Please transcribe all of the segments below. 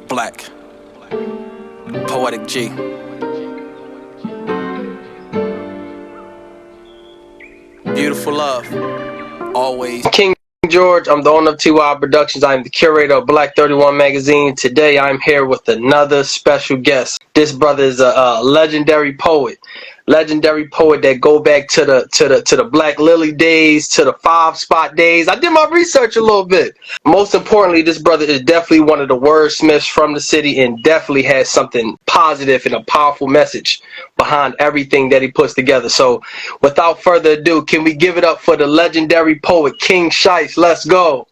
Black, Poetic G. Beautiful love, always. King George, I'm the owner of T.Y.I Productions. I'm the curator of Black 31 magazine. Today I'm here with another special guest. This brother is a legendary poet. Legendary poet that go back to the Black Lily days, to the 5-spot days. I did my research a little bit. Most importantly, this brother is definitely one of the wordsmiths from the city and definitely has something positive and a powerful message behind everything that he puts together. So without further ado, can we give it up for the legendary poet, King Shyste? Let's go.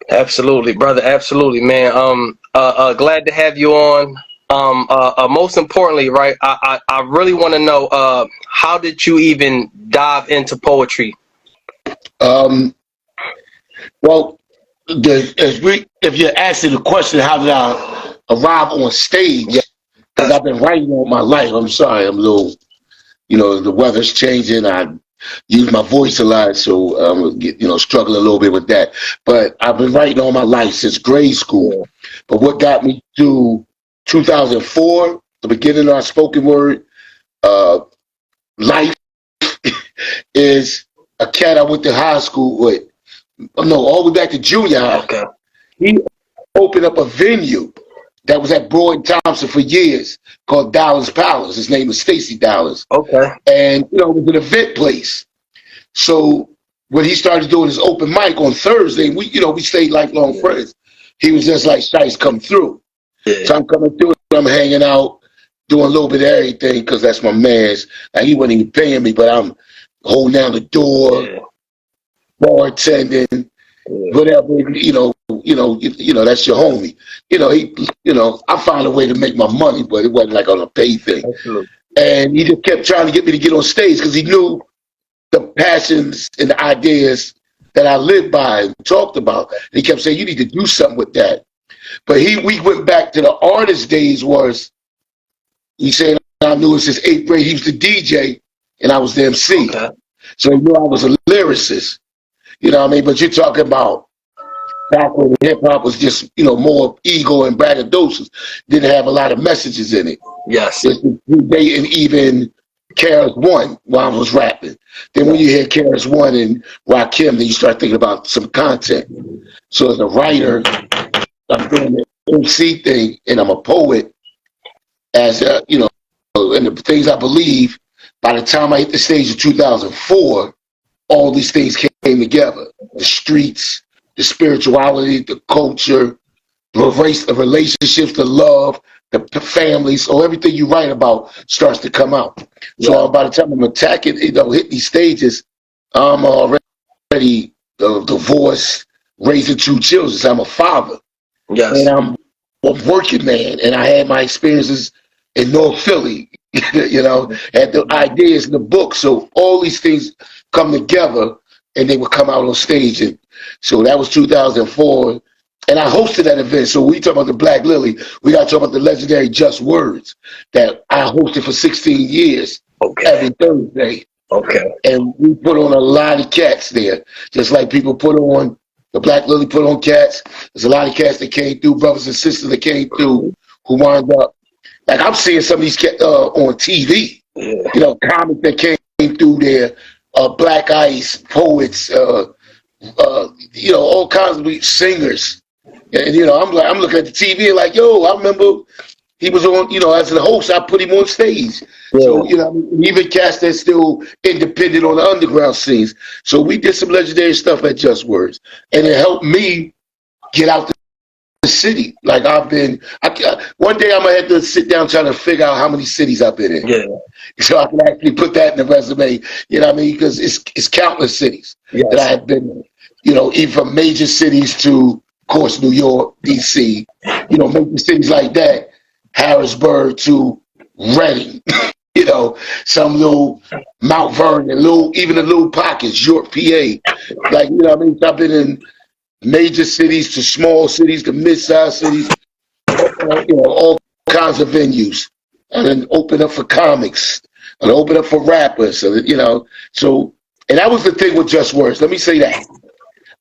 Absolutely, brother. Absolutely, man. Glad to have you on. Most importantly, right, I really want to know, how did you even dive into poetry? Well, if you're asking the question, how did I arrive on stage? Because I've been writing all my life. I'm sorry, I'm a little, the weather's changing. I use my voice a lot, so I'm, struggling a little bit with that. But I've been writing all my life since grade school. But what got me to 2004, the beginning of our spoken word life, is a cat I went to high school with. No, all the way back to junior high. Okay. He opened up a venue that was at Broad and Thompson for years called Dallas Palace. His name is Stacy Dallas. Okay. And, it was an event place. So when he started doing his open mic on Thursday, we stayed lifelong friends. He was just like, Shyste, come through. Yeah. So I'm coming through, I'm hanging out, doing a little bit of everything because that's my man's. Like, he wasn't even paying me, but I'm holding down the door, bartending, whatever, that's your homie. I found a way to make my money, but it wasn't like on a pay thing. Absolutely. And he just kept trying to get me to get on stage because he knew the passions and the ideas that I lived by and talked about. And he kept saying, you need to do something with that. But we went back to the artist days he said, I knew it since 8th grade. He was the DJ and I was the MC. Okay. So he knew I was a lyricist. You know what I mean? But you're talking about back when hip hop was just, more ego and braggadocious, didn't have a lot of messages in it. Yes. Dating even KRS One while I was rapping. Then when you hear KRS One and Rakim, then you start thinking about some content. So as a writer, I'm doing the MC thing, and I'm a poet. As and the things I believe. By the time I hit the stage in 2004, all these things came together: the streets, the spirituality, the culture, the relationships, the love, the family. So everything you write about starts to come out. So by the time I'm attacking, hit these stages, I'm already divorced, raising 2 children. So I'm a father. Yes. And I'm a working man. And I had my experiences in North Philly, had the ideas in the book. So all these things come together and they would come out on stage. And so that was 2004. And I hosted that event. So we talk about the Black Lily, we got to talk about the legendary Just Words that I hosted for 16 years every Thursday. Okay. And we put on a lot of cats there, just like people put on, the Black Lily put on cats. There's a lot of cats that came through, brothers and sisters that came through who wound up, like I'm seeing some of these cats on TV, comics that came through there, Black Ice, poets, all kinds of singers. And I'm looking at the TV like, I remember he was on, as the host, I put him on stage. Yeah. So, even cats that's still independent on the underground scenes. So we did some legendary stuff at Just Words. And it helped me get out the city. Like one day I'm going to have to sit down trying to figure out how many cities I've been in. Yeah. So I can actually put that in the resume, because it's countless cities that I have been in. Even from major cities to, of course, New York, D.C., major cities like that, Harrisburg to Reading, some little Mount Vernon, even the little pockets, York, PA. Like, I've been in major cities to small cities to mid-sized cities, all kinds of venues. And then open up for comics and open up for rappers, so And that was the thing with Just Words. Let me say that.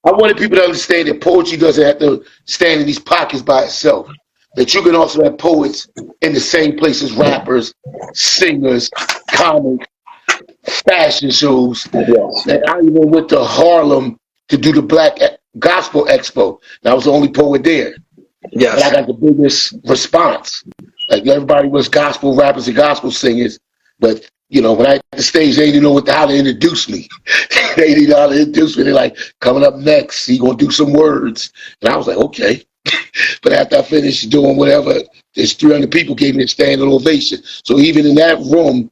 I wanted people to understand that poetry doesn't have to stand in these pockets by itself. That you can also have poets in the same place as rappers, singers, comics, fashion shows. And I even went to Harlem to do the Black Gospel Expo. And I was the only poet there. Yes. And I got the biggest response. Like everybody was gospel rappers and gospel singers, but you know, when I hit the stage, they didn't know how to introduce me. They didn't know how to introduce me. They're like, coming up next, he gonna do some words. And I was like, okay. But after I finished doing whatever, there's 300 people gave me a standing ovation. So even in that room,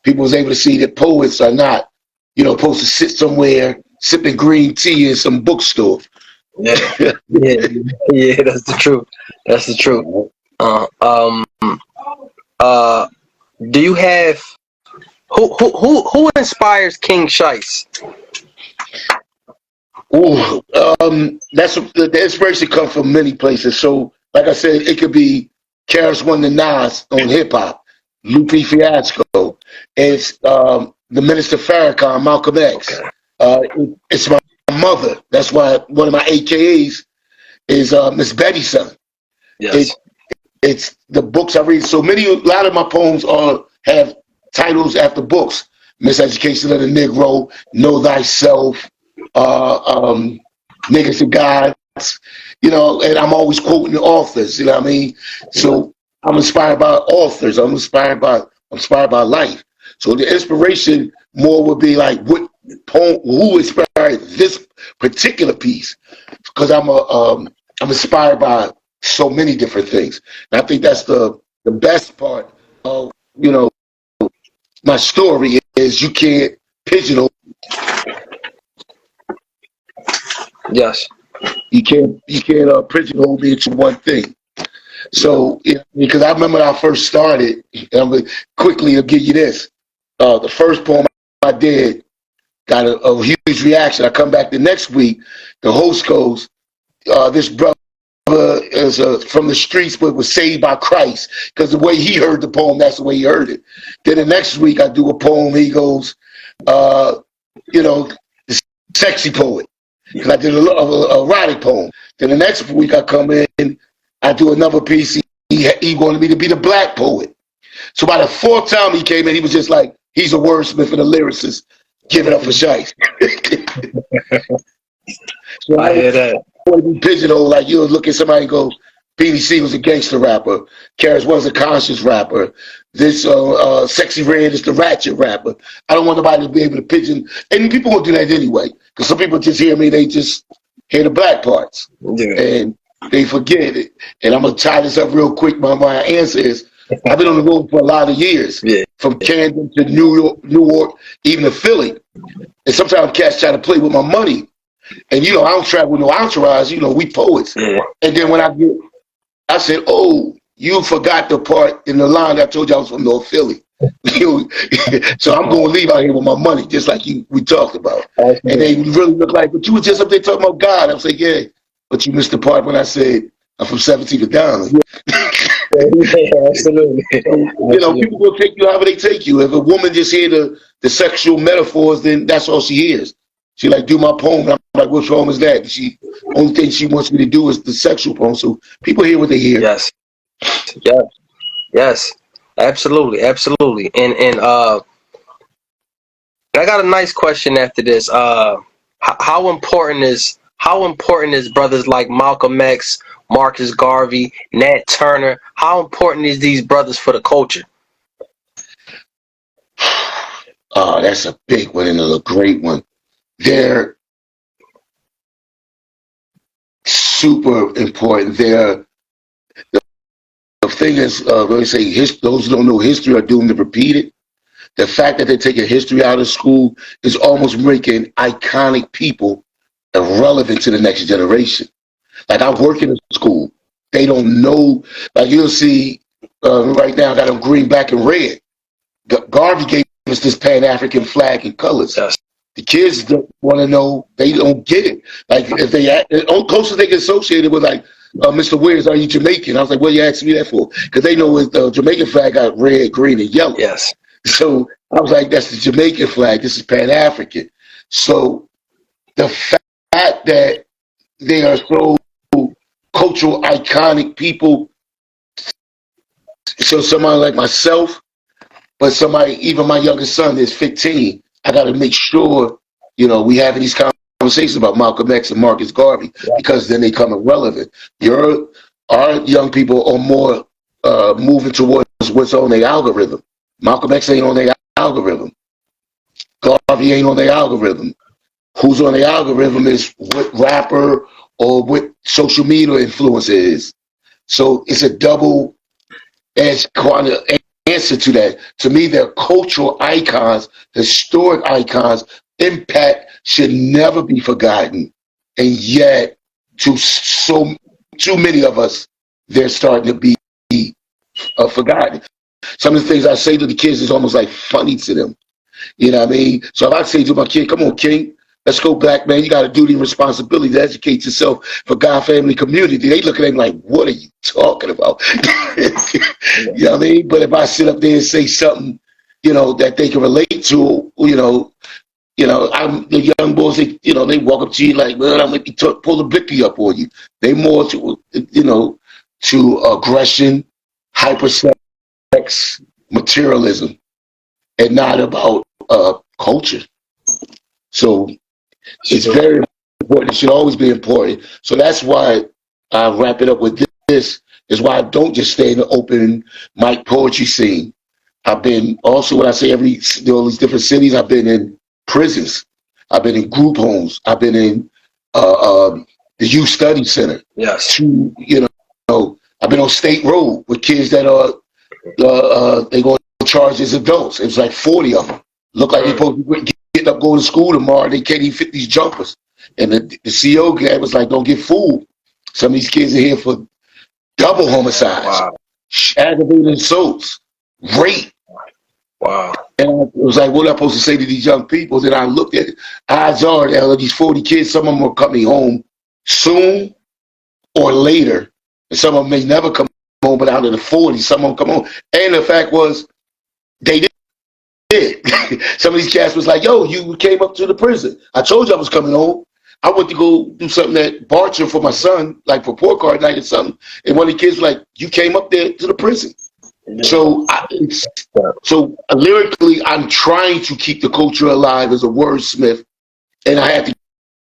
people was able to see that poets are not, you know, supposed to sit somewhere sipping green tea in some bookstore. Yeah, that's the truth. That's the truth. Do you have who inspires King Shyste? Ooh, that's the inspiration comes from many places. So, like I said, it could be KRS-One to Nas on hip hop, Lupe Fiasco. It's the Minister Farrakhan, Malcolm X. It's my mother. That's why one of my AKAs is Miss Betty's son. Yes. It's the books I read. So a lot of my poems have titles after books. Miseducation of the Negro, Know Thyself, Niggas and Gods, you know, and I'm always quoting the authors, you know what I mean? So I'm inspired by authors. I'm inspired by life. So the inspiration more would be like what poem, who inspired this particular piece? Because I'm inspired by so many different things. And I think that's the best part of, you know, my story is you can't pigeonhole. Yes. You can't pigeonhole me into one thing. So, because I remember when I first started, and I'm going to quickly give you this. The first poem I did got a huge reaction. I come back the next week, the host goes, this brother is from the streets but was saved by Christ, because the way he heard the poem, that's the way he heard it. Then the next week I do a poem, he goes, you know, the sexy poet, because I did a erotic poem. Then the next week I come in, I do another piece, he wanted me to be the black poet. So by the fourth time he came in, he was just like, he's a wordsmith and a lyricist. Give it up for Shyste. So I hear that. I want to be pigeonholed, like you'll look at somebody and go, BBC was a gangster rapper, KRS-One's a conscious rapper, this Sexy Red is the ratchet rapper. I don't want nobody to be able to pigeon, and people won't do that anyway, because some people just hear me, they just hear the black parts, and they forget it. And I'm going to tie this up real quick. My answer is, I've been on the road for a lot of years, from Camden to New York, even to Philly. And sometimes cats try to play with my money. And, you know, I don't travel with no entourage. You know, we poets. And then when I said, oh, you forgot the part in the line that I told you I was from North Philly. So I'm going to leave out here with my money, just like we talked about. And they really look like, but you were just up there talking about God. I was like, yeah, but you missed the part when I said I'm from 17th and down. Absolutely. You know, people will take you however they take you. If a woman just hear the sexual metaphors, then that's all she hears. She like, do my poem. And I'm like, what poem is that? Only thing she wants me to do is the sexual poem. So people hear what they hear. Yes. Yes. Absolutely. Absolutely. And I got a nice question after this. How important is brothers like Malcolm X, Marcus Garvey, Nat Turner? How important is these brothers for the culture? Oh, that's a big one and a great one. They're super important. The thing is, when they say those who don't know history are doomed to repeat it. The fact that they're taking history out of school is almost making iconic people irrelevant to the next generation. Like, I work in a school. They don't know. Like, you'll see right now, I got them green, black, and red. Garvey gave us this Pan-African flag and colors. Yes. The kids don't want to know. They don't get it. Like, if the closest they get associated with, like, Mr. Wears, are you Jamaican? I was like, what are you asking me that for? Because they know the Jamaican flag got red, green, and yellow. Yes. So I was like, that's the Jamaican flag. This is Pan-African. So the fact that they are so cultural iconic people, so somebody like myself, but somebody, even my youngest son is 15, I got to make sure, we having these conversations about Malcolm X and Marcus Garvey, because then they become irrelevant. Our young people are more moving towards what's on their algorithm. Malcolm X ain't on their algorithm. Garvey ain't on their algorithm. Who's on the algorithm is what rapper or what social media influencer is. So it's a double-edged kind of answer to that. To me, they're cultural icons, historic icons. Impact should never be forgotten. And yet, too many of us, they're starting to be forgotten. Some of the things I say to the kids is almost like funny to them. You know what I mean? So if I say to my kid, come on, King, let's go back, man. You got a duty and responsibility to educate yourself for God, family, community. They look at him like, what are you talking about? You know what I mean? But if I sit up there and say something, that they can relate to, I'm the young boys, they walk up to you like, well, I'm going to pull the blicky up on you. They more to aggression, hypersex, materialism, and not about culture. So it's very important. It should always be important. So that's why I wrap it up with this, is why I don't just stay in the open mic poetry scene. I've been also, when I say all these different cities, I've been in prisons. I've been in group homes. I've been in the youth study center. Yes. I've been on State Road with kids that are they going to charge as adults. It was like 40 of them. Look like they're supposed to be getting up, going to school tomorrow. They can't even fit these jumpers. And the CEO guy was like, don't get fooled. Some of these kids are here for double homicides, aggravated assaults, rape. Wow. And it was like, what am I supposed to say to these young people? Then I looked at it. Odds are that of these 40 kids, some of them are coming home soon or later. And some of them may never come home, but out of the 40, some of them come home. And the fact was, they did. Some of these cats was like, yo, you came up to the prison. I told you I was coming home. I went to go do something at Barcher for my son, like for report card night or something. And one of the kids was like, you came up there to the prison. So lyrically, I'm trying to keep the culture alive as a wordsmith, and I had to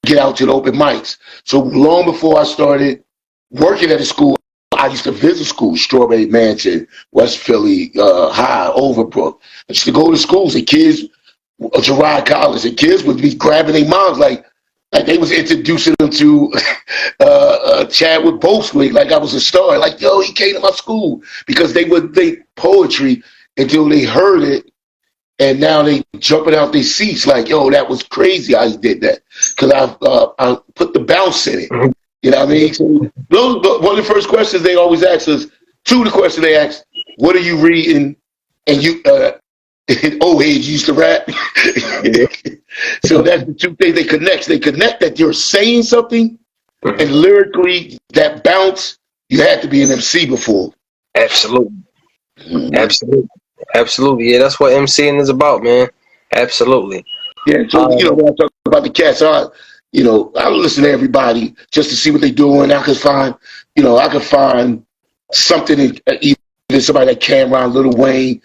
get out to the open mics. So long before I started working at a school, I used to visit schools, Strawberry Mansion, West Philly, High, Overbrook. I used to go to schools, and kids, Gerard College, and kids would be grabbing their moms like they was introducing them to Chadwick Boseman, like I was a star. Like, yo, he came to my school, because they would think poetry until they heard it, and now they jumping out their seats like, yo, that was crazy how he did that, because I put the bounce in it. You know what I mean? So one of the first questions they always ask us, two of the questions they ask, what are you reading? And you, old heads used to rap. So that's the two things they connect. They connect that you're saying something, and lyrically, that bounce, you had to be an MC before. Absolutely. Absolutely. Yeah, that's what MCing is about, man. Absolutely. Yeah, so, when I talk about the cats, I listen to everybody just to see what they're doing. I could find something in either somebody like Cameron, Lil Wayne,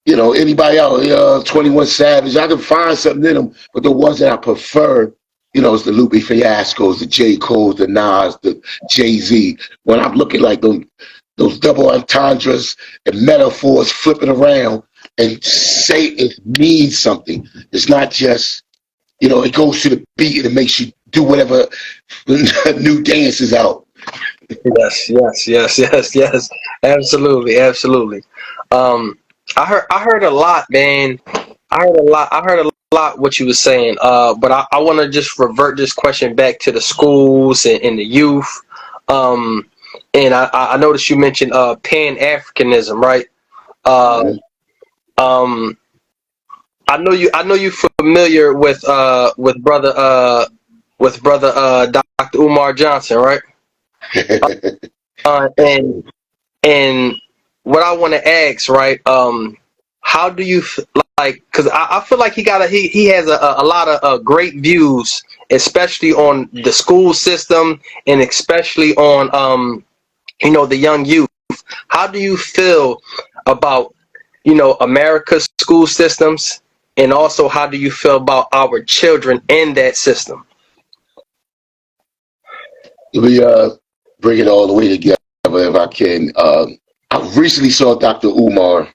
anybody else, 21 Savage. I can find something in them, but the ones that I prefer, is the Lupe Fiascos, the J. Cole's, the Nas, the Jay-Z. When I'm looking like those double entendres and metaphors flipping around, and say it means something. It's not just, it goes to the beat and it makes you do whatever new dance is out. Yes. Absolutely. I heard a lot, man. I heard a lot what you were saying. But I want to just revert this question back to the schools and the youth. And I noticed you mentioned Pan-Africanism, right? I know you familiar with brother Dr. Umar Johnson, right? And what I want to ask, right? How do you because I feel like he has a lot of great views, especially on the school system and especially on the young youth. How do you feel about America's school systems, and also how do you feel about our children in that system? We bring it all the way together if I can. I recently saw Dr. Umar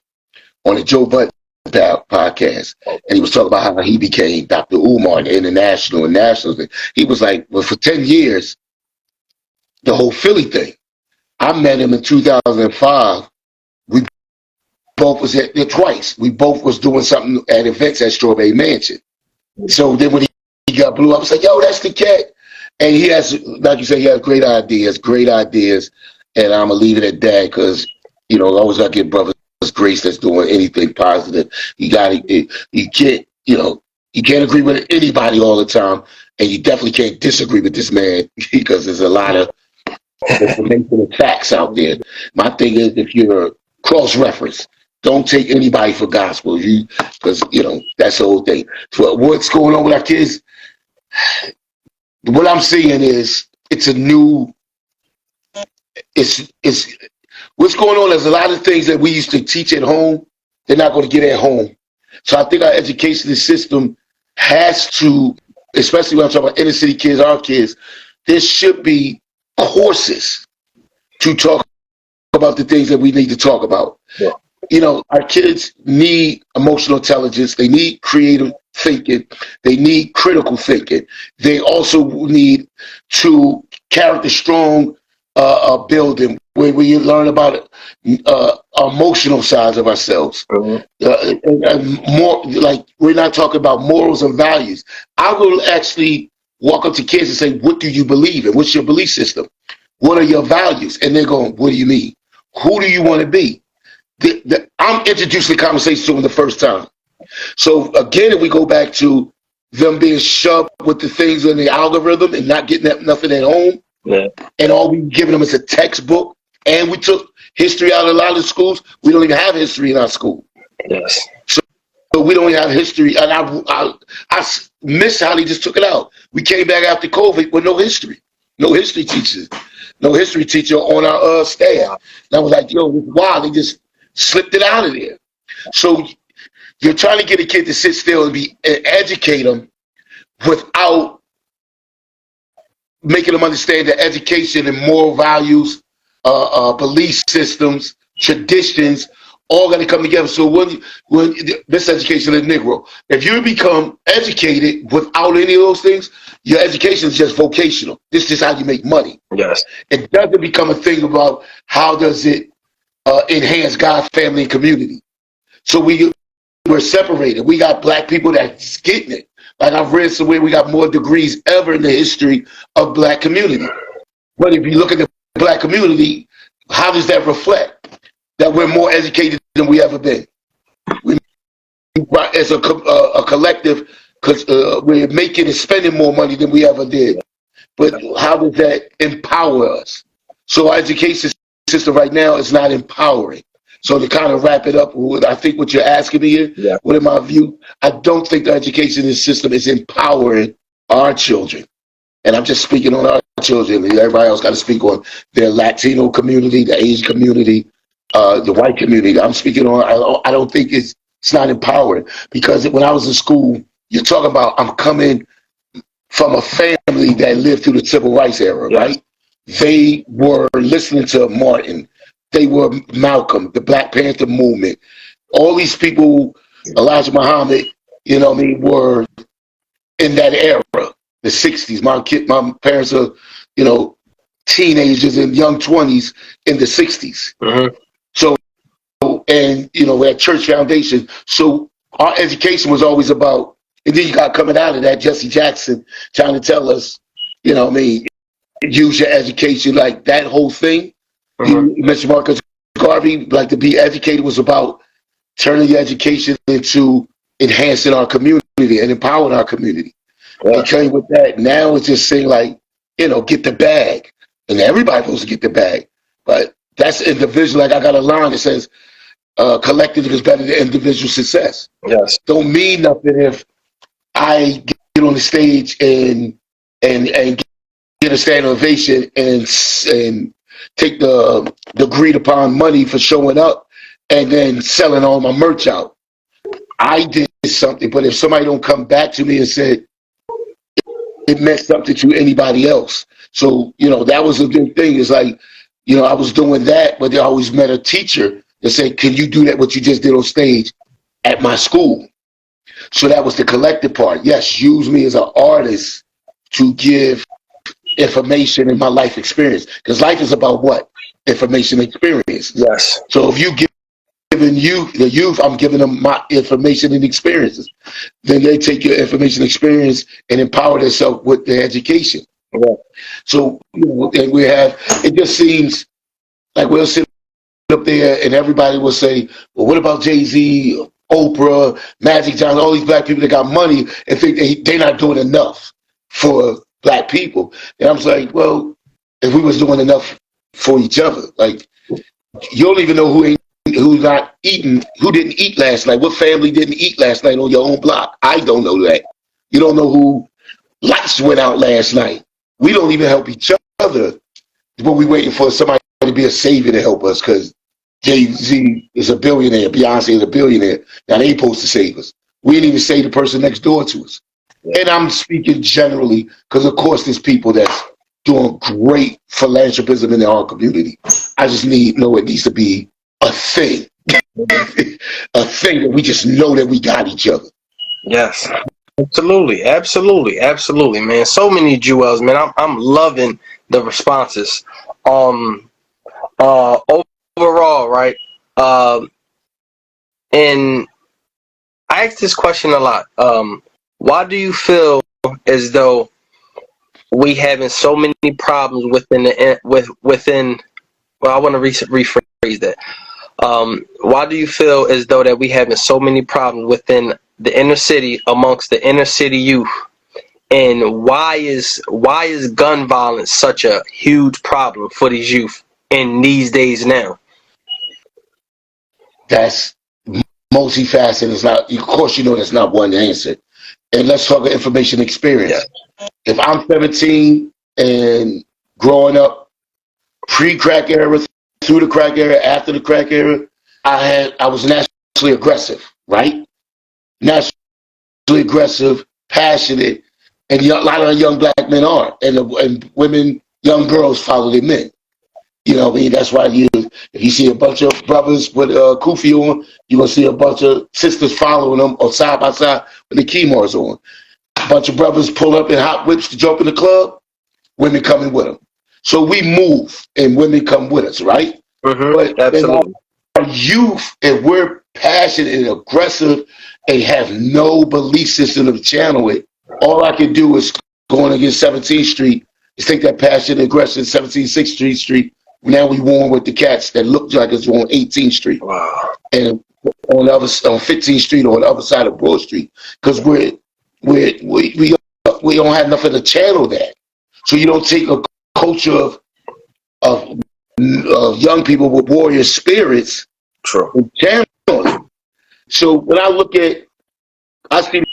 on the Joe Budden podcast, and he was talking about how he became Dr. Umar, the international and national thing. He was like, well, for 10 years, the whole Philly thing. I met him in 2005. We both was there twice. We both was doing something at events at Strawberry Mansion. So then when he got blew up, I was like, yo, that's the cat. And he has, like you said, he has great ideas. And I'm going to leave it at that because, I always got to give brothers grace that's doing anything positive. You can't, you can't agree with anybody all the time. And you definitely can't disagree with this man because there's a lot of information and facts out there. My thing is, if you're cross-reference, don't take anybody for gospel. Because that's the whole thing. So what's going on with our kids? What I'm seeing is it's what's going on is a lot of things that we used to teach at home, they're not going to get at home. So I think our education system has to, especially when I'm talking about inner city kids, our kids, there should be courses to talk about the things that we need to talk about. Yeah. Our kids need emotional intelligence. They need creative thinking. They need critical thinking. They also need to character strong building where we learn about emotional sides of ourselves. And more like we're not talking about morals and values. I will actually walk up to kids and say, what do you believe in? What's your belief system? What are your values? And they're going, what do you mean? Who do you want to be? I'm introducing the conversation to them the first time. So again, if we go back to them being shoved with the things in the algorithm and not getting nothing at home, and all we giving them is a textbook, and we took history out of a lot of schools. We don't even have history in our school. Yes. So we don't even have history, and I miss how they just took it out. We came back after COVID with no history teachers, no history teacher on our staff. And I was like, yo, wow, they just slipped it out of there. So you're trying to get a kid to sit still and educate them without making them understand that education and moral values, belief systems, traditions, all got to come together. So when this education is Negro, if you become educated without any of those things, your education is just vocational. This is just how you make money. Yes. It doesn't become a thing about how does it enhance God, family, and community. So we're separated. We got black people that's getting it. Like I've read somewhere, we got more degrees ever in the history of black community. But if you look at the black community, how does that reflect? That we're more educated than we ever been. As a collective, because we're making and spending more money than we ever did. But how does that empower us? So our education system right now is not empowering. So to kind of wrap it up, I think what you're asking me here, what in my view, I don't think the education system is empowering our children. And I'm just speaking on our children. Everybody else got to speak on their Latino community, the Asian community, the white community. I'm speaking on, I don't think it's not empowering, because when I was in school, you're talking about, I'm coming from a family that lived through the civil rights era, right? They were listening to Martin. They were Malcolm, the Black Panther movement. All these people, Elijah Muhammad, were in that era, the 60s. My parents are, teenagers and young 20s in the 60s. Mm-hmm. So, and, we had church foundation. So our education was always about, and then you got coming out of that, Jesse Jackson trying to tell us, use your education, like that whole thing. You mentioned Marcus Garvey, like to be educated was about turning your education into enhancing our community and empowering our community. And came with that. Now it's just saying like, get the bag. And everybody's supposed to get the bag. But that's individual. Like I got a line that says, collective is better than individual success. Yes. Don't mean nothing if I get on the stage and get a standing ovation and take the agreed upon money for showing up and then selling all my merch out. I did something, but if somebody don't come back to me and said it meant something to anybody else. So, that was a good thing. It's like, I was doing that, but I always met a teacher that said, can you do that, what you just did on stage at my school? So that was the collective part. Yes, use me as an artist to give information in my life experience. Because life is about what? Information experience. Yes. So if you giving the youth, I'm giving them my information and experiences. Then they take your information experience and empower themselves with their education. Yeah. So, and we have, it just seems like we'll sit up there and everybody will say, well, what about Jay-Z, Oprah, Magic Johnson, all these black people that got money and think they're not doing enough for black people. And I'm just like, well, if we was doing enough for each other, like, you don't even know who's not eating, who didn't eat last night, what family didn't eat last night on your own block. I don't know that. You don't know who lights went out last night. We don't even help each other, but we waiting for somebody to be a savior to help us because Jay-Z is a billionaire, Beyonce is a billionaire. Now they supposed to save us. We didn't even save the person next door to us. And I'm speaking generally because, of course, there's people that's doing great philanthropism in our community. I just know it needs to be a thing. A thing that we just know that we got each other. Yes. Absolutely, man. So many jewels, man. I'm loving the responses. Overall, right? And I ask this question a lot. Why do you feel as though we having so many problems within? Well, I want to rephrase that. Why do you feel as though that we having so many problems within the inner city amongst the inner city youth, and why is gun violence such a huge problem for these youth in these days now? That's multifaceted. It's not, of course, that's not one answer. And let's talk about information experience. Yeah. If I'm 17 and growing up pre-crack era, through the crack era, after the crack era, I was naturally aggressive, right? Naturally aggressive, passionate, and a lot of young black men are, and women, young girls follow their men. That's why if you see a bunch of brothers with kufi on, you're gonna see a bunch of sisters following them or side by side with the Kimars on. A bunch of brothers pull up in hot whips to jump in the club, women coming with them. So we move and women come with us, right? Mm-hmm. But absolutely. Our youth, if we're passionate and aggressive and have no belief system to channel it, all I can do is going against 17th Street is take that passionate aggression 17th Street. Now we warm with the cats that look like it's on 18th Street. Wow. And on 15th Street or on the other side of Broad Street, because we don't have nothing to channel that. So you don't take a culture of young people with warrior spirits. True. And channel it. So when I see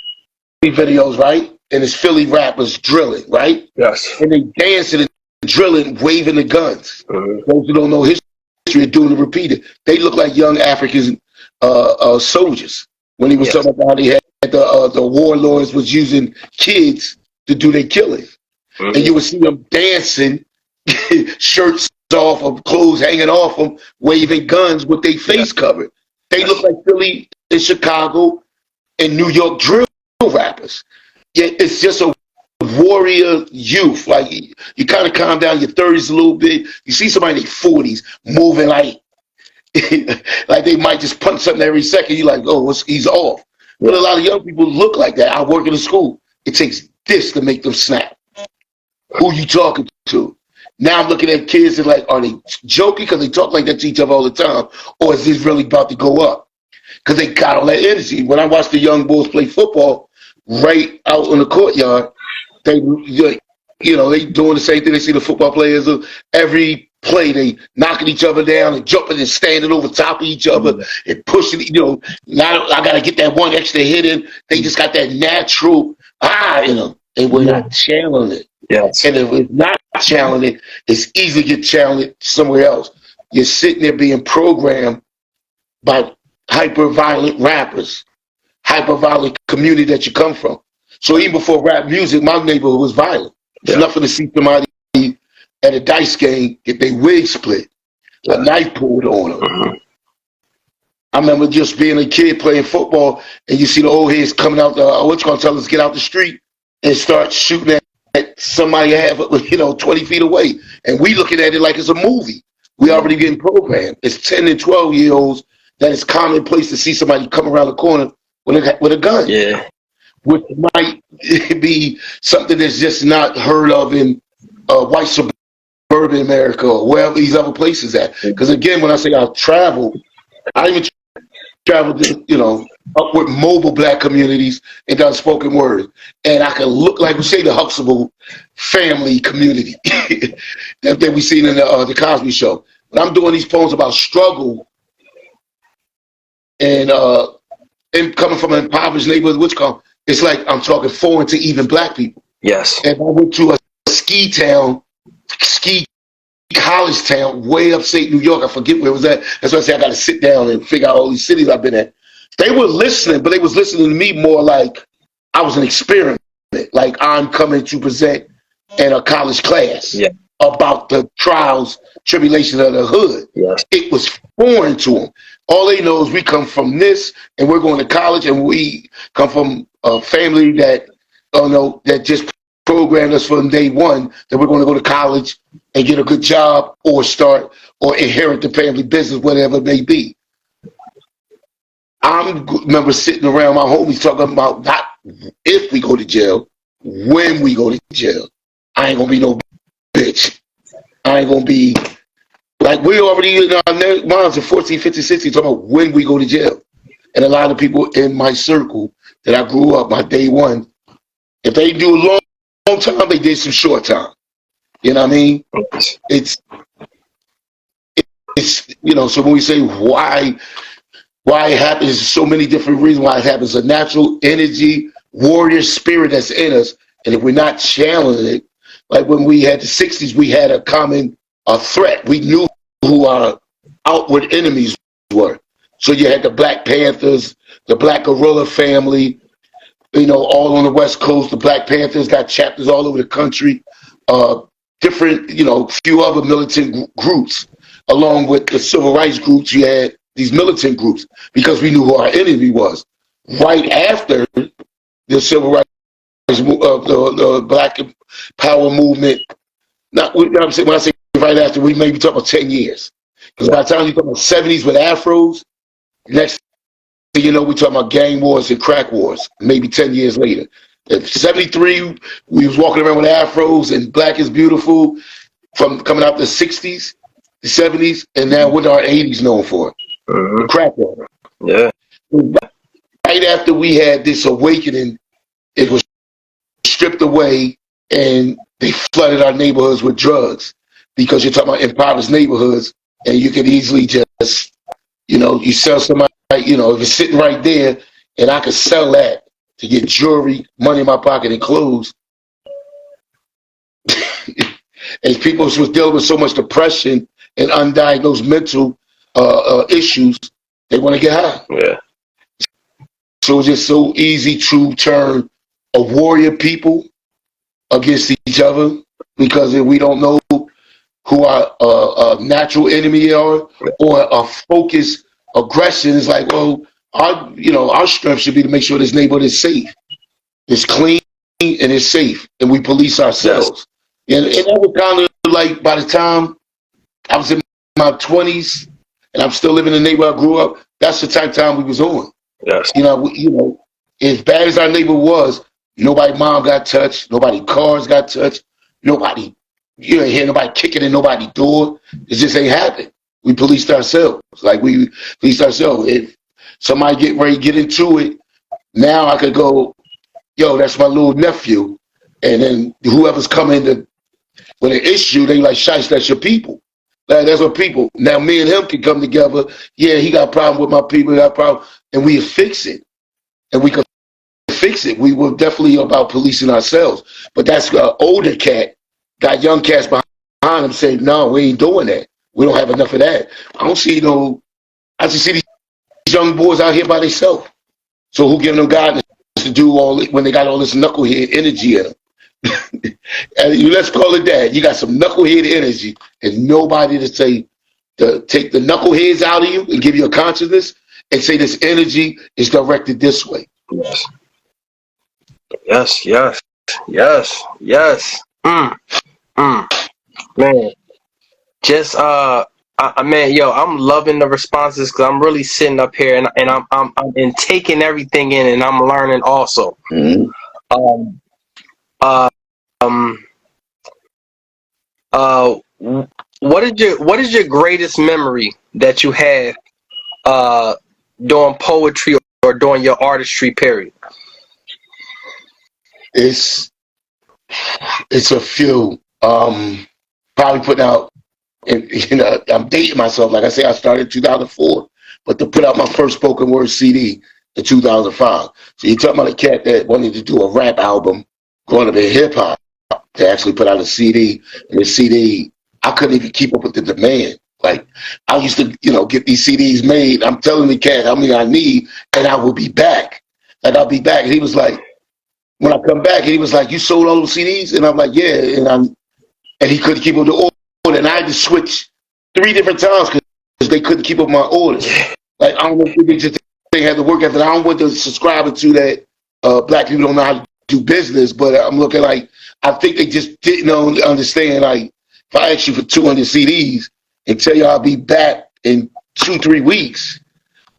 these videos, right, and it's Philly rappers drilling, right? Yes. And they dancing and drilling, waving the guns. Mm-hmm. Those who don't know history are doing the repeated. They look like young African soldiers. When he was talking about how they had the warlords was using kids to do their killing. Mm-hmm. And you would see them dancing, shirts off of clothes hanging off them, waving guns with their face covered. They look like Philly and Chicago and New York drill rappers. Yet it's just a warrior youth. Like you kind of calm down your 30s a little bit. You see somebody in their 40s moving like like they might just punch something every second. You're like, oh, he's off. But a lot of young people look like that. I work in a school. It takes this to make them snap. Who you talking to? Now I'm looking at kids and like, are they joking because they talk like that to each other all the time? Or is this really about to go up? Because they got all that energy. When I watch the young boys play football right out in the courtyard, they doing the same thing. They see the football players. Every play. They knocking each other down and jumping and standing over top of each other and pushing. Now I got to get that one extra hit in. They just got that natural in them, and we're not channeling it. Yes. And if it's not channeling it, it's easy to get channeled somewhere else. You're sitting there being programmed by hyper-violent rappers, hyper-violent community that you come from. So even before rap music, my neighborhood was violent. It's nothing to see somebody at a dice game get their wig split, a knife pulled on them. I remember just being a kid playing football, and you see the old heads coming out, what you gonna tell us, get out the street and start shooting at somebody 20 feet away. And we looking at it like it's a movie. We already getting programmed. It's 10 and 12-year-olds that it's commonplace to see somebody come around the corner with a gun. Yeah. Which might be something that's just not heard of in white suburban America or wherever these other places at. Because again, when I say I travel, I even traveled to, upward mobile black communities and done spoken word. And I can look like we say the Huxtable family community that we seen in the Cosby Show. But I'm doing these poems about struggle and coming from an impoverished neighborhood, it's like I'm talking foreign to even black people. Yes. And I went to a ski college town, way upstate New York. I forget where it was at. That's why I say I got to sit down and figure out all these cities I've been at. They were listening, but they was listening to me more like I was an experiment, like I'm coming to present in a college class about the trials, tribulations of the hood. Yes. It was foreign to them. All they know is we come from this, and we're going to college, and we come from a family that just programmed us from day one that we're going to go to college and get a good job or start or inherit the family business, whatever it may be. I remember sitting around my homies talking about not if we go to jail, when we go to jail. I ain't going to be no bitch. I ain't going to be like we already in our minds at 14, 15, 16 talking about when we go to jail. And a lot of people in my circle that I grew up, my day one, if they do a long time, they did some short time. You know what I mean? It's so when we say why it happens, there's so many different reasons why it happens. A natural energy, warrior spirit that's in us. And if we're not channeling it, like when we had the 60s, we had a common threat. We knew who our outward enemies were. So you had the Black Panthers, the Black Guerrilla family, all on the West Coast. The Black Panthers got chapters all over the country. Different, few other militant groups. Along with the civil rights groups, you had these militant groups because we knew who our enemy was. Right after the civil rights, the Black Power movement, when I say right after, we may be talking about 10 years. Because by the time you talk about 70s with afros, next thing you know, we're talking about gang wars and crack wars, maybe 10 years later. In 73, we was walking around with afros and Black is Beautiful from coming out the 60s, the 70s, and now what are 80s known for? The crack war. Yeah. Right after we had this awakening, it was stripped away and they flooded our neighborhoods with drugs because you're talking about impoverished neighborhoods and you could easily just, you sell somebody, if it's sitting right there and I could sell that to get jewelry, money in my pocket, and clothes. As people was dealing with so much depression and undiagnosed mental issues, they want to get high. Yeah. So it's just so easy to turn a warrior people against each other because if we don't know who our natural enemy are or a focused aggression, is like, well, our strength should be to make sure this neighborhood is safe, it's clean, and it's safe, and we police ourselves. Yes. And that was kind of like by the time I was in my 20s and I'm still living in the neighborhood I grew up, that's the type of time we was on. Yes. As bad as our neighbor was, nobody mom got touched, nobody cars got touched, nobody, you ain't hear nobody kicking in nobody's door. It just ain't happened. We policed ourselves. Like we policed ourselves. If somebody get ready to get into it, now I could go, yo, that's my little nephew. And then whoever's coming with an issue, they like, Shyste, that's your people. Like, that's what people. Now me and him can come together. Yeah, he got a problem with my people. He got a problem, and we fix it. And we can fix it. We were definitely about policing ourselves. But that's an older cat. Got young cats behind him saying, "No, we ain't doing that. We don't have enough of that." I don't see no. I just see these young boys out here by themselves. So who giving them guidance to do all when they got all this knucklehead energy in them? And let's call it that. You got some knucklehead energy, and nobody to say to take the knuckleheads out of you and give you a consciousness and say this energy is directed this way. Yes. Man, just man, yo, I'm loving the responses because I'm really sitting up here and I'm taking everything in and I'm learning also. Mm-hmm. Um, uh, um, what is your greatest memory that you have doing poetry or during your artistry period? It's a few. Probably putting out, and I'm dating myself. Like I say, I started in 2004, but to put out my first spoken word CD in 2005. So you're talking about a cat that wanted to do a rap album, growing up in hip hop, to actually put out a CD. And the CD, I couldn't even keep up with the demand. Like I used to, get these CDs made. I'm telling the cat how many I need, and I will be back. Like I'll be back. And he was like, when I come back, he was like, "You sold all those CDs?" And I'm like, "Yeah." And he couldn't keep up the order, and I had to switch 3 different times because they couldn't keep up my orders. Like I don't know if they just had to work after. I don't want to subscribe to that. Black people don't know how to do business, but I'm looking like I think they just didn't understand. Like if I ask you for 200 CDs and tell you I'll be back in 2-3 weeks,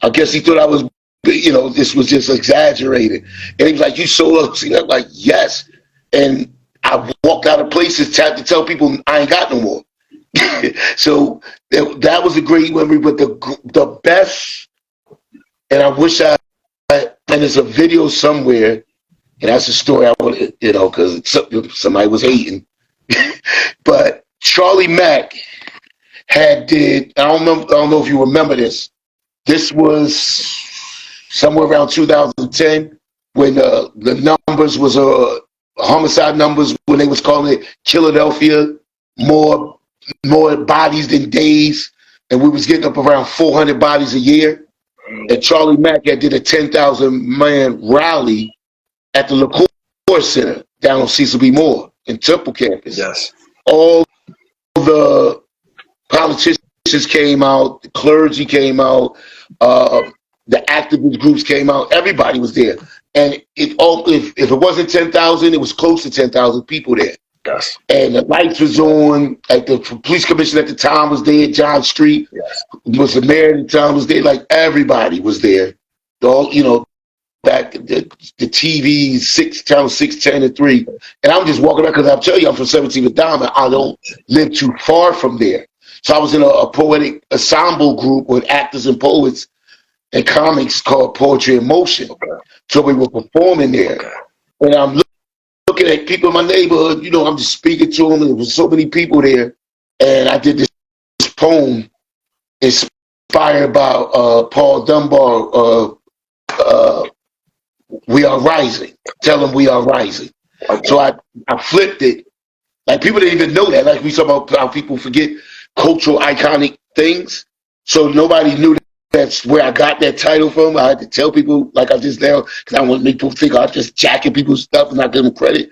I guess he thought I was, this was just exaggerated. And he was like, "You sold up." I'm like, "Yes." And I walked out of places to tell people I ain't got no more. So that was a great memory. But the best, and I wish and there's a video somewhere, and that's a story I want to, because somebody was hating. But Charlie Mack did. I don't know if you remember this. This was somewhere around 2010 when the numbers was homicide numbers when they was calling it Philadelphia, more bodies than days, and we was getting up around 400 bodies a year. And Charlie Mack did a 10,000 man rally at the LaCour Center down on Cecil B. Moore in Temple campus. Yes. All the politicians came out, the clergy came out, the activist groups came out. Everybody was there. And if it wasn't 10,000, it was close to 10,000 people there. Yes. And the lights was on. Like the police commissioner at the time was there. John Street was the mayor at the time was there. Like everybody was there. Back the TV channel 610 and 3. And I'm just walking around because I'll tell you I'm from 17th Diamond. I don't live too far from there. So I was in a poetic ensemble group with actors and poets and comics called Poetry in Motion. So we were performing there. And I'm looking at people in my neighborhood, I'm just speaking to them. And there was so many people there. And I did this poem inspired by Paul Dunbar, "We Are Rising." Tell them we are rising. So I flipped it. Like people didn't even know that. Like we talk about how people forget cultural iconic things. So nobody knew that's where I got that title from. I had to tell people like I just now because I don't want to make people think I'm just jacking people's stuff and not giving them credit.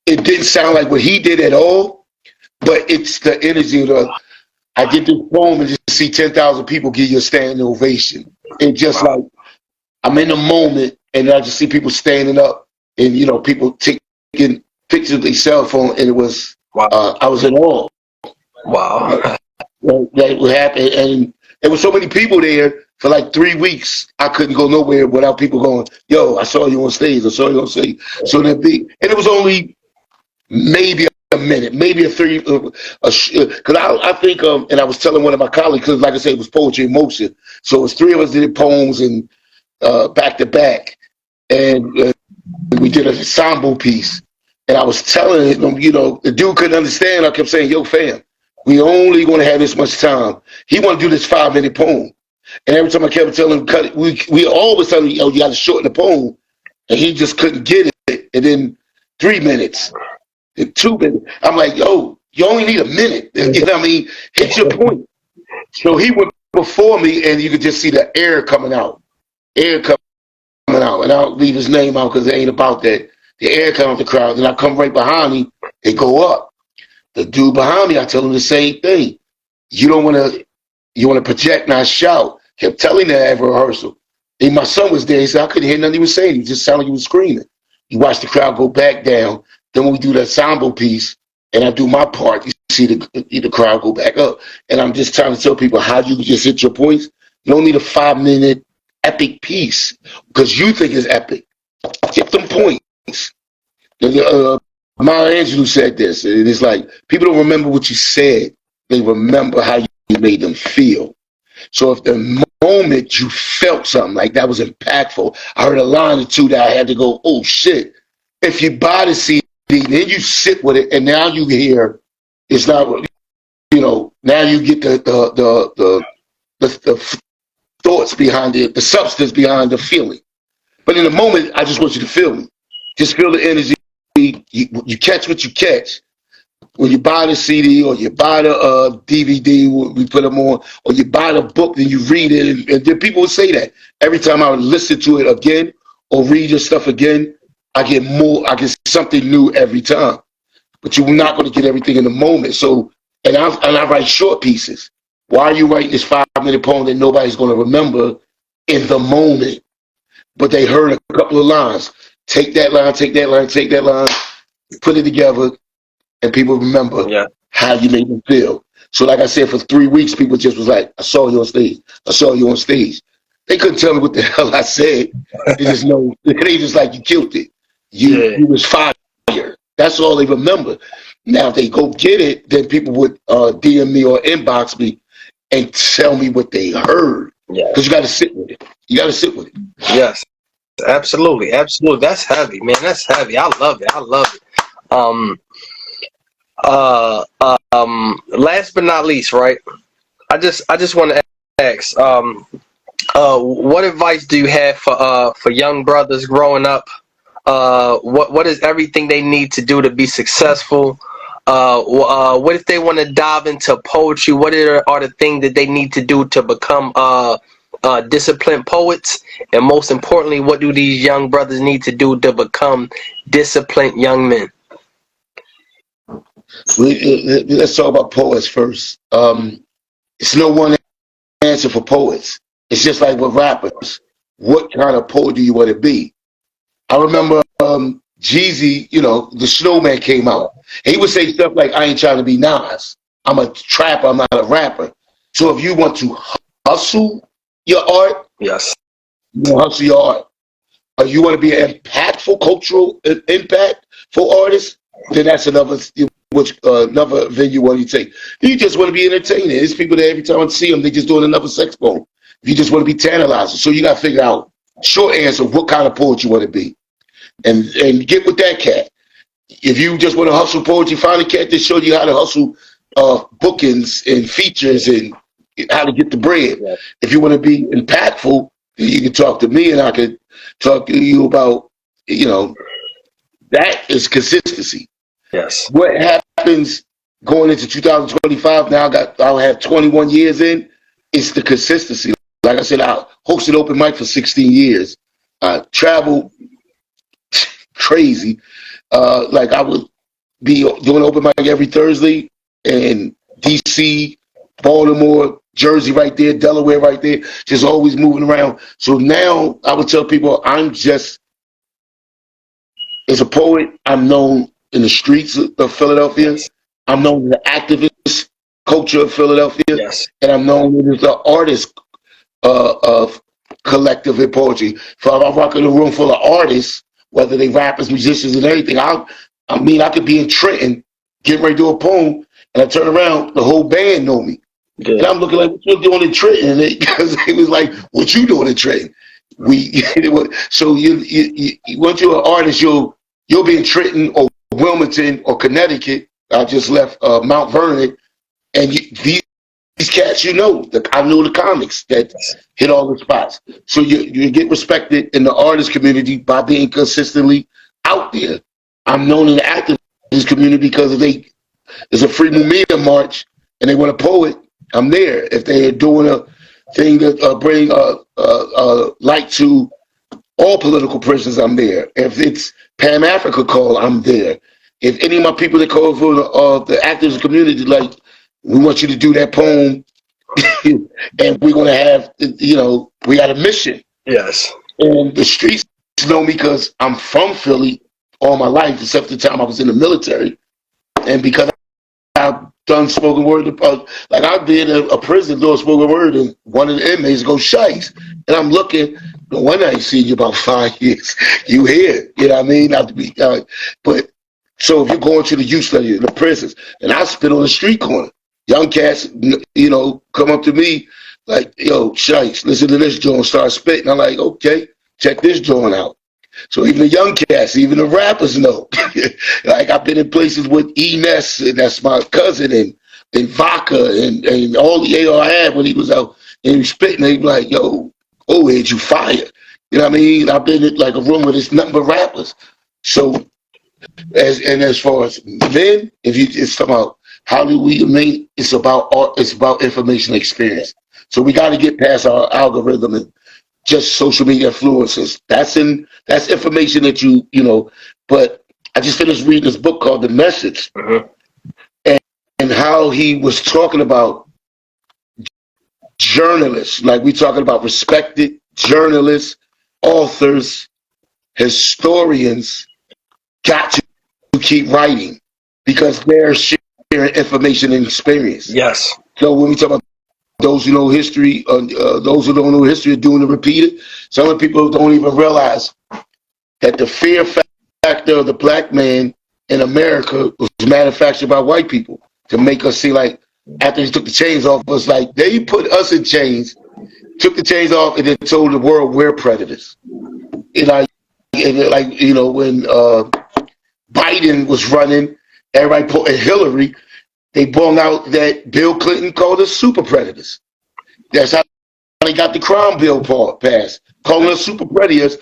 It didn't sound like what he did at all, but it's the energy of I get this poem and just see 10,000 people give you a standing ovation. And just like I'm in the moment and I just see people standing up and people taking pictures of their cell phone, and it was I was in awe. Wow. That would happen, and there were so many people there for like 3 weeks. I couldn't go nowhere without people going, "Yo, I saw you on stage. I saw you on stage." So and it was only maybe a minute, maybe because I think and I was telling one of my colleagues because like I said, it was Poetry in Motion. So it was 3 of us did poems and back to back, and we did an ensemble piece. And I was telling him, the dude couldn't understand. I kept saying, "Yo, fam, We only going to have this much time. He want to do this 5-minute poem. And every time I kept telling him, cut it, we always tell him, oh, you got to shorten the poem. And he just couldn't get it. And then 3 minutes, and 2 minutes. I'm like, yo, you only need a minute. You know what I mean? Hit your point. So he went before me, and you could just see the air coming out. Air coming out. And I'll leave his name out because it ain't about that. The air coming out the crowd. Then I come right behind him and go up. The dude behind me, I tell him the same thing. You want to project, not shout. Kept telling that at rehearsal. And my son was there. He said, I couldn't hear nothing he was saying. He just sounded like he was screaming. You watch the crowd go back down. Then when we do that ensemble piece, and I do my part, you see the crowd go back up. And I'm just trying to tell people how you just hit your points. You don't need a 5-minute epic piece because you think it's epic. Get them points. Maya Angelou said this, and it's like people don't remember what you said; they remember how you made them feel. So if the moment you felt something like that was impactful, I heard a line or two that I had to go, "Oh shit!" If you buy the CD, then you sit with it, and now you hear it's not, now you get the thoughts behind it, the substance behind the feeling. But in the moment, I just want you to feel me. Just feel the energy. You catch what you catch. When you buy the CD or you buy the DVD, we put them on, or you buy the book and you read it, and then people would say that. Every time I would listen to it again or read your stuff again, I get something new every time. But you're not going to get everything in the moment. So, and I write short pieces. Why are you writing this 5-minute poem that nobody's going to remember in the moment? But they heard a couple of lines. Take that line, take that line, take that line, put it together, and people remember how you made them feel. So like I said, for 3 weeks, people just was like, I saw you on stage. I saw you on stage. They couldn't tell me what the hell I said. They just know, they just like, you killed it. You was fire. That's all they remember. Now, if they go get it, then people would DM me or inbox me and tell me what they heard. Because you got to sit with it. You got to sit with it. Yes. Absolutely. That's heavy, man. That's heavy. I love it. Last but not least, right? I just want to ask, what advice do you have for young brothers growing up? What is everything they need to do to be successful? What if they want to dive into poetry? What are the things that they need to do to become disciplined poets? And most importantly, what do these young brothers need to do to become disciplined young men? Let's talk about poets first. It's no one answer for poets. It's just like with rappers. What kind of poet do you want to be? I remember Jeezy, the Snowman came out. And he would say stuff like, I ain't trying to be Nas. I'm a trapper, I'm not a rapper. So if you want to hustle your art, yes, you hustle your art. Or you want to be an impactful cultural impact for artists, then that's another venue one you take. You just want to be entertaining. There's people that every time I see them, they just doing another sex poem. You just want to be tantalizing. So you got to figure out, short answer, what kind of poet you want to be. And get with that cat. If you just want to hustle poetry, find a cat that shows you how to hustle bookings and features and how to get the bread. Yeah. If you want to be impactful, you can talk to me and I could talk to you about, that is consistency. Yes. What happens going into 2025, now I'll have 21 years in, it's the consistency. Like I said, I hosted open mic for 16 years. I traveled crazy. Like I would be doing open mic every Thursday in DC, Baltimore, Jersey right there, Delaware right there, just always moving around. So now I would tell people as a poet, I'm known in the streets of Philadelphia. Yes. I'm known in the activist culture of Philadelphia. Yes. And I'm known as the artist of collective in poetry. If I walk in a room full of artists, whether they rappers, musicians, and everything, I could be in Trenton, getting ready to do a poem, and I turn around, the whole band know me. Good. And I'm looking like, what you doing in Trenton? Because it was like, what you doing in Trenton? So once you're an artist, you'll be in Trenton or Wilmington or Connecticut. I just left Mount Vernon, And these cats, I know the comics that hit all the spots. So you get respected in the artist community by being consistently out there. I'm known in the activist community because there's a Free Mumia march and they want a poet, I'm there. If they're doing a thing that bring light to all political prisoners, I'm there. If it's Pan Africa call, I'm there. If any of my people that call for the activist community, like, we want you to do that poem, and we're gonna have, we got a mission. Yes. And the streets know me because I'm from Philly all my life, except the time I was in the military, and because I've done spoken word. Like, I've been in a prison doing spoken word, and one of the inmates go Shyste, and I'm looking. No wonder I ain't seen you about 5 years. You here? You know what I mean? Not to be, but so if you're going to the youth study, the prisons, and I spit on the street corner, young cats, come up to me like, "Yo, Shyste, listen to this joint," start spitting. I'm like, "Okay, check this joint out." So even the young cats, even the rappers know. Like, I've been in places with Ness, and that's my cousin, and Vodka, and all the AR I had when he was out, and he was spitting, and he was like, "Yo, Ed, you fire." You know what I mean? I've been in like a room where there's nothing but rappers. So as far as men, it's about how do we make, it's about art, it's about information experience. So we got to get past our algorithm and just social media influencers. That's information that but I just finished reading this book called The Message, and how he was talking about journalists. Like, we talking about respected journalists, authors, historians got to keep writing because they're sharing information and experience. Yes. So when we talk about those who know history, those who don't know history are doing the repeated. Some of the people don't even realize that the fear factor of the black man in America was manufactured by white people to make us see, like, after they took the chains off us, like, they put us in chains, took the chains off, and then told the world we're predators. When Biden was running, and Hillary, they brought out that Bill Clinton called us super predators. That's how they got the crime bill passed, calling us super predators,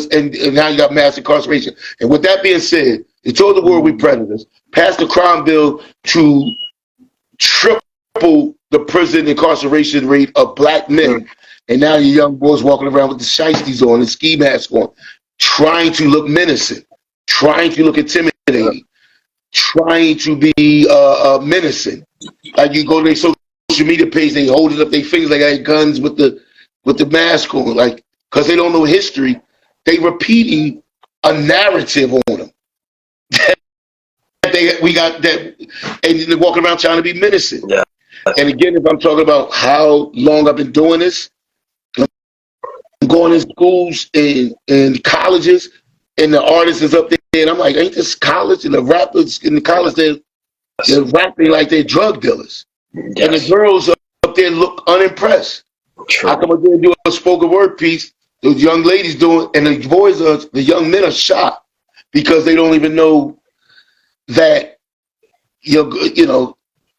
and now you got mass incarceration. And with that being said, they told the world we predators, passed the crime bill to triple the prison incarceration rate of black men. And now your young boys walking around with the Shystes on and ski masks on, trying to look menacing, trying to look intimidating, trying to be menacing. Like, you go to their social media page, they holding up their fingers like they had guns with the mask on, like, because they don't know history. They repeating a narrative on them. We got that, and they're walking around trying to be menacing. Yeah. And again, if I'm talking about how long I've been doing this, I'm going in schools and colleges, and the artist is up there, and I'm like, ain't this college? And the rappers in the college, they're rapping like they're drug dealers. Yes. And the girls up there look unimpressed. True. I come up there and do a spoken word piece, those young ladies doing, and the young men are shocked because they don't even know that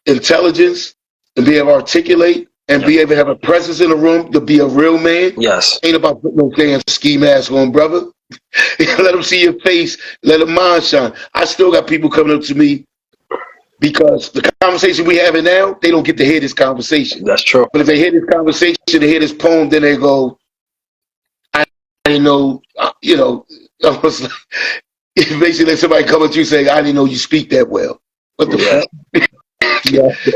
intelligence and be able to articulate and be able to have a presence in the room to be a real man. Yes. Ain't about putting no damn ski mask on, brother. Let them see your face. Let them mind shine. I still got people coming up to me because the conversation we having now, they don't get to hear this conversation. That's true. But if they hear this conversation, they hear this poem, then they go, I didn't know, I was like, basically somebody come up to you saying, I didn't know you speak that well. What the fuck?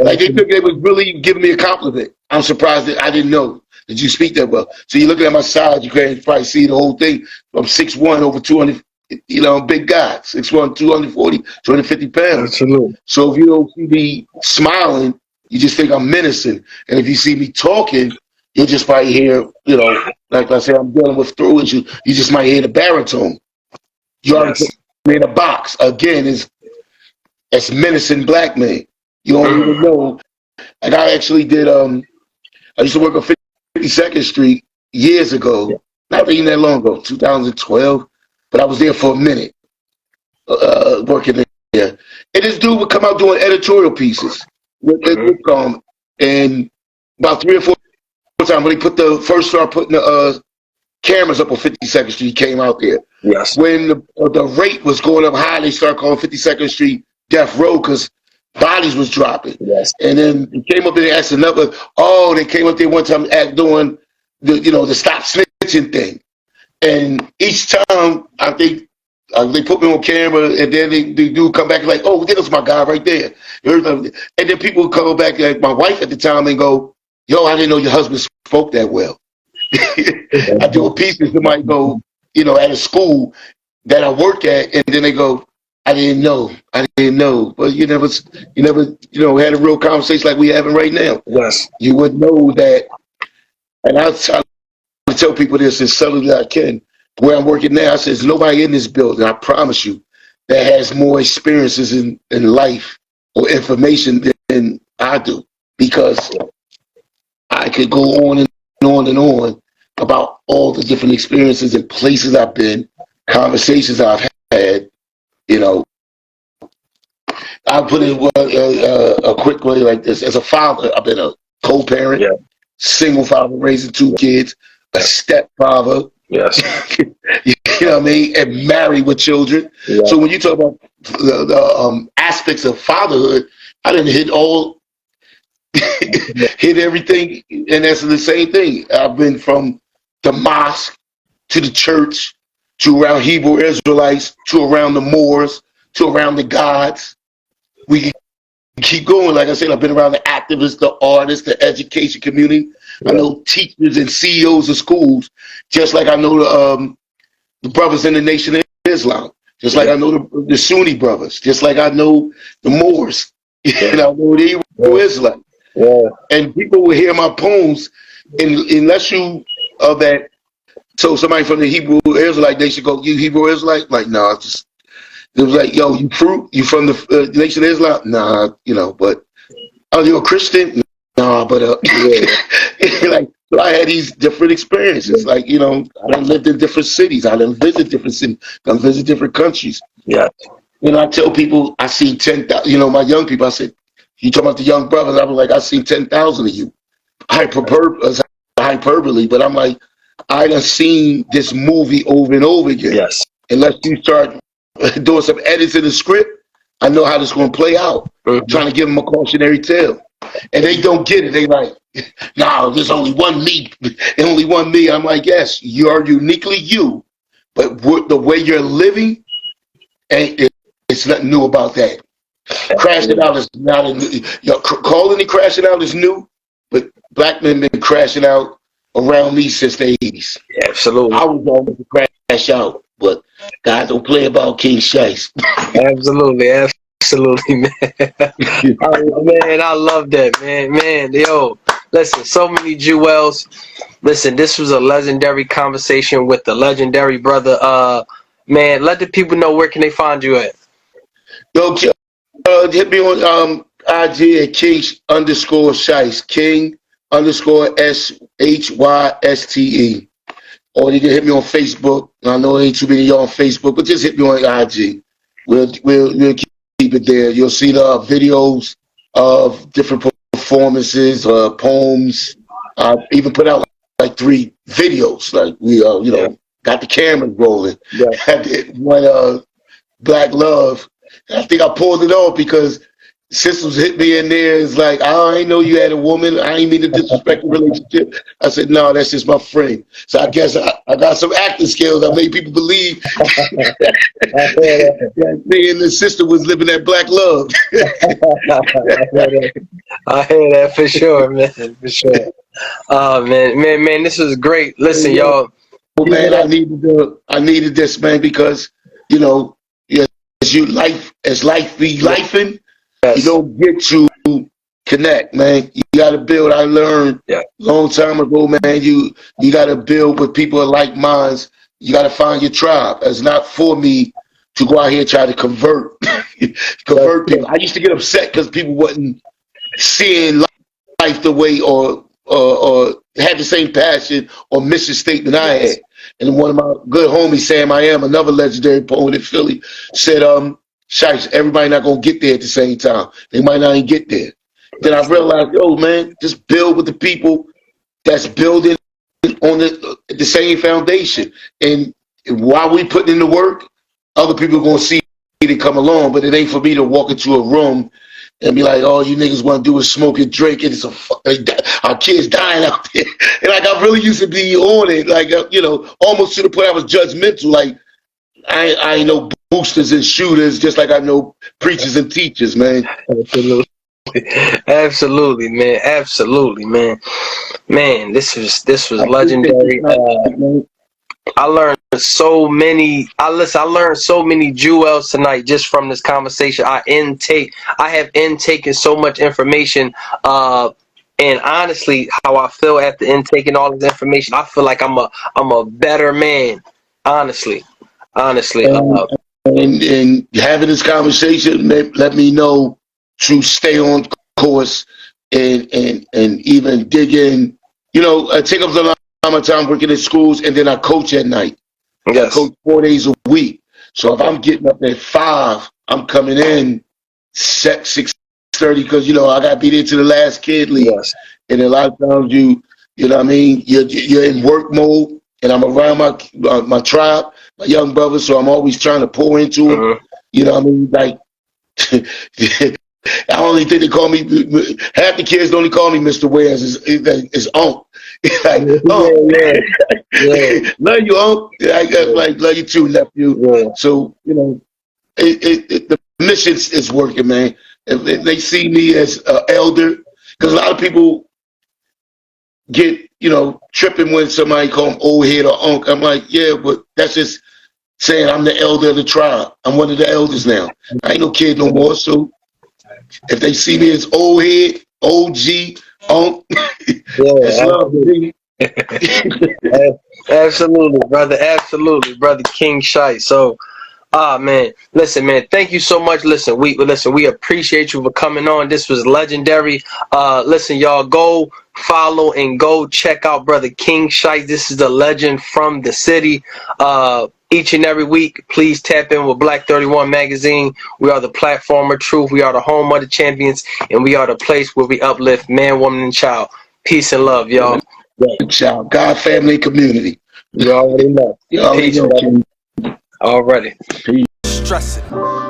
Like, they was really giving me a compliment. I'm surprised that I didn't know that you speak that well. So you're looking at my side, you can probably see the whole thing. I'm 6'1", over 200, big guy, 6'1", 240, 250 pounds. Absolutely. So if you don't see me smiling, you just think I'm menacing. And if you see me talking, you'll just probably hear, like I said, I'm dealing with through issues. You just might hear the baritone. You already put me in a box. Again, it's menacing black man. You don't even know. Like, I actually did, I used to work on 52nd Street years ago, not even that long ago, 2012, but I was there for a minute, working there. And this dude would come out doing editorial pieces and about 3 or 4 times when they started putting the cameras up on 52nd Street, came out there. Yes. When the rate was going up high, they started calling 52nd Street Death Row because bodies was dropping. Yes. And then they came up there and asked they came up there one time doing the stop snitching thing. And each time I think they put me on camera, and then they do come back like, oh, there's my guy right there. And then people would come back, like my wife at the time, and go, yo, I didn't know your husband spoke that well. I do a piece and somebody go, at a school that I work at, and then they go, I didn't know. But you never, had a real conversation like we having right now. Yes. You would know that, and I tell people this as subtly as I can. Where I'm working now, I says nobody in this building, I promise you, that has more experiences in life or information than I do, because I could go on and on and on about all the different experiences and places I've been, conversations I've had. I'll put it a quick way like this. As a father, I've been a co-parent, single father raising 2 kids, a stepfather. Yes. You know what I mean? And married with children. Yeah. So when you talk about the aspects of fatherhood, I didn't hit everything, and that's the same thing. I've been from the mosque to the church to around Hebrew Israelites to around the Moors to around the gods. We can keep going. Like I said, I've been around the activists, the artists, the education community. Yeah. I know teachers and CEOs of schools, just like I know the brothers in the Nation of Islam, just like I know the Sunni brothers, just like I know the Moors, and I know the Hebrew Islam. Yeah. And people will hear my poems, and unless you are that, so somebody from the Hebrew Israelite nation go, you Hebrew Israelite? Like, no, it was like, yo, you from the Nation of Islam? Nah, but are you a Christian? Nah, but like, so I had these different experiences. Like, I done lived in different cities. I done visit different cities. Done visit different countries. Yeah. I tell people I see 10,000. My young people. I said, you talking about the young brothers? I was like, I seen 10,000 of you. Hyperbole, but I'm like, I done seen this movie over and over again. Yes. Unless you start doing some edits in the script, I know how this is going to play out. Mm-hmm. Trying to give them a cautionary tale. And they don't get it. They like, no, there's only one me. Only one me. I'm like, yes, you are uniquely you. But the way you're living, it's nothing new about that. Crashing out is not calling it crashing out is new, but black men been crashing out around me since the 80s. Yeah, absolutely. I was almost to crash out, but God don't play about King Shyste. Absolutely, man. Man, I love that, man. Yo, listen, so many jewels. Listen, this was a legendary conversation with the legendary brother. Man, let the people know where can they find you at. Yo, hit me on IG at King_Shyste, King_SHYSTE. Or you can hit me on Facebook. I know there ain't too many of y'all on Facebook, but just hit me on IG. We'll keep it there. You'll see the videos of different performances, poems. Even put out like 3 videos. Like we, got the cameras rolling. Yeah. I did one Black Love. I think I pulled it off because sisters hit me in there. It's like, I ain't know you had a woman. I ain't mean to disrespect the relationship. I said, no, that's just my friend. So I guess I got some acting skills. I made people believe that me and the sister was living that Black Love. I hear that for sure, man. For sure. Oh, man, this was great. Listen, y'all. Man, I needed this, man, because, as life be lifing, yes. You don't get to connect, man. You got to build. I learned long time ago, man. You got to build with people of like minds. You got to find your tribe. It's not for me to go out here and try to convert people. I used to get upset because people wasn't seeing life the way or had the same passion or mission statement I had. And one of my good homies, Sam I Am, another legendary poet in Philly, said, Shyste, everybody not going to get there at the same time. They might not even get there. then I realized, yo, man, just build with the people that's building on the same foundation. And while we putting in the work, other people are gonna see it and come along. But it ain't for me to walk into a room and be like, "Oh, you niggas want to do is smoke and drink, and our kids dying out there." And like I really used to be on it, like almost to the point I was judgmental. Like I know boosters and shooters, just like I know preachers and teachers, man. Absolutely. Absolutely, man. Absolutely, man. Man, this was I appreciate this legendary. night, man. I learned so many. I learned so many jewels tonight just from this conversation. I have intaken so much information. And honestly, how I feel after intaking all this information, I feel like I'm a better man. Honestly. And, and having this conversation let me know to stay on course and even dig in. I take up a lot of time working in schools, and then I coach at night. I Yes. coach 4 days a week. So if I'm getting up at 5, I'm coming in 6:30 because I got to be there to the last kid leave. Yes. And a lot of times you know what I mean, you're in work mode, and I'm around my tribe, my young brothers, so I'm always trying to pour into them. Mm-hmm. You know what I mean? Like, I only think they call me, half the kids only call me Mr. Wares is Unc. Like, Yeah. love you, Unc. Like, love you too, nephew. Yeah. So, the mission is working, man. If they see me as an elder, because a lot of people get, tripping when somebody call them old head or Unc. I'm like, yeah, but that's just saying I'm the elder of the tribe. I'm one of the elders now. I ain't no kid no more. So if they see me as old head, OG, Unc, that's love to me. Absolutely, brother. Absolutely, brother King Shyste. So, man, listen, man, thank you so much. Listen, we appreciate you for coming on. This was legendary. Listen, y'all, go follow and go check out brother King Shyste. This is the legend from the city. Each and every week, please tap in with Black 31 Magazine. We are the platform of truth. We are the home of the champions, and we are the place where we uplift man, woman, and child. Peace and love, y'all. Child, God, family, community. You already know. Peace, brother. Already. Stress it.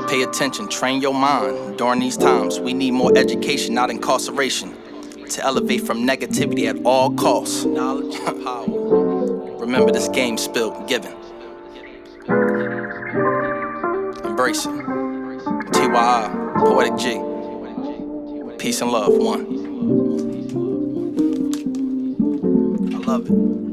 Pay attention. Train your mind. During these times, we need more education, not incarceration. To elevate from negativity at all costs. Knowledge and power. Remember, this game spilled given. Embrace it. T.Y.I, Poetic G. Peace and love. One. I love it.